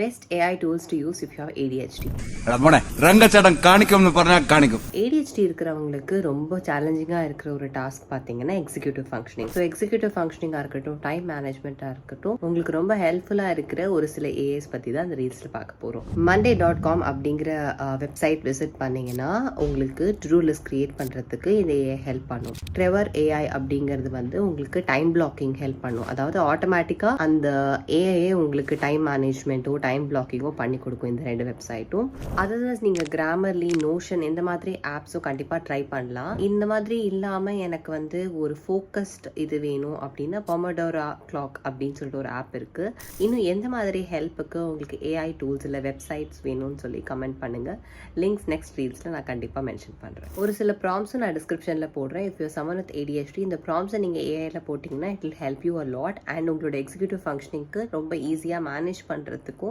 Best AI tools to use if you have ADHD. ரங்கச்சடம் காணிக்கும்னு പറഞ്ഞா காணிக்கும். ADHD இருக்கிறவங்களுக்கு ரொம்ப சேலஞ்சிங்காக இருக்கிற ஒரு டாஸ்க் பார்த்தீங்கன்னா எக்ஸிக்யூட்டிவ் ஃபங்க்ஷனிங். ஸோ எக்ஸிக்யூட்டிவ் ஃபங்க்ஷனிங்காக இருக்கட்டும், டைம் மேனேஜ்மெண்ட்டாக இருக்கட்டும், உங்களுக்கு ரொம்ப ஹெல்ப்ஃபுல்லாக இருக்கிற ஒரு சில ஏஎஸ் பற்றி தான் அந்த ரீல்ஸில் பார்க்க போகிறோம். monday.com அப்படிங்கிற வெப்சைட் விசிட் பண்ணிங்கன்னா உங்களுக்கு டு டூ லிஸ்ட் கிரியேட் பண்ணுறதுக்கு இந்த ஏஐ ஹெல்ப் பண்ணும். ட்ரெவர் ஏஐ அப்படிங்கிறது வந்து உங்களுக்கு டைம் பிளாக்கிங் ஹெல்ப் பண்ணும். அதாவது ஆட்டோமேட்டிக்காக அந்த ஏஐயே உங்களுக்கு டைம் மேனேஜ்மெண்ட்டோ டைம் பிளாக்கிங்கோ பண்ணி கொடுக்கும் இந்த ரெண்டு வெப்சைட்டும். அதர்வைஸ் நீங்கள் கிராமர்லி, நோஷன் இந்த மாதிரி ஆப்ஸும் கண்டிப்பாக ட்ரை பண்ணலாம். இந்த மாதிரி இல்லாமல் எனக்கு வந்து ஒரு ஃபோக்கஸ்ட் இது வேணும் அப்படின்னா பொமடோரா கிளாக் அப்படின்னு சொல்லிட்டு ஒரு ஆப் இருக்குது. இன்னும் எந்த மாதிரி ஹெல்ப்புக்கு உங்களுக்கு ஏஐ டூல்ஸ் இல்லை வெப்சைட்ஸ் வேணும்னு சொல்லி கமெண்ட் பண்ணுங்கள். லிங்க்ஸ் நெக்ஸ்ட் ரீல்ஸில் நான் கண்டிப்பாக மென்ஷன் பண்ணுறேன். ஒரு சில ப்ராம்ஸும் நான் டிஸ்கிரிப்ஷனில் போடுறேன். If you someone with ADHD இந்த ப்ராம்ஸை நீங்கள் ஏஐயில் போட்டிங்கன்னா it will help you a lot. And உங்களோட எக்ஸிக்யூட்டிவ் ஃபங்க்ஷனிங்க்கு ரொம்ப ஈஸியாக மேனேஜ் பண்ணுறதுக்கும்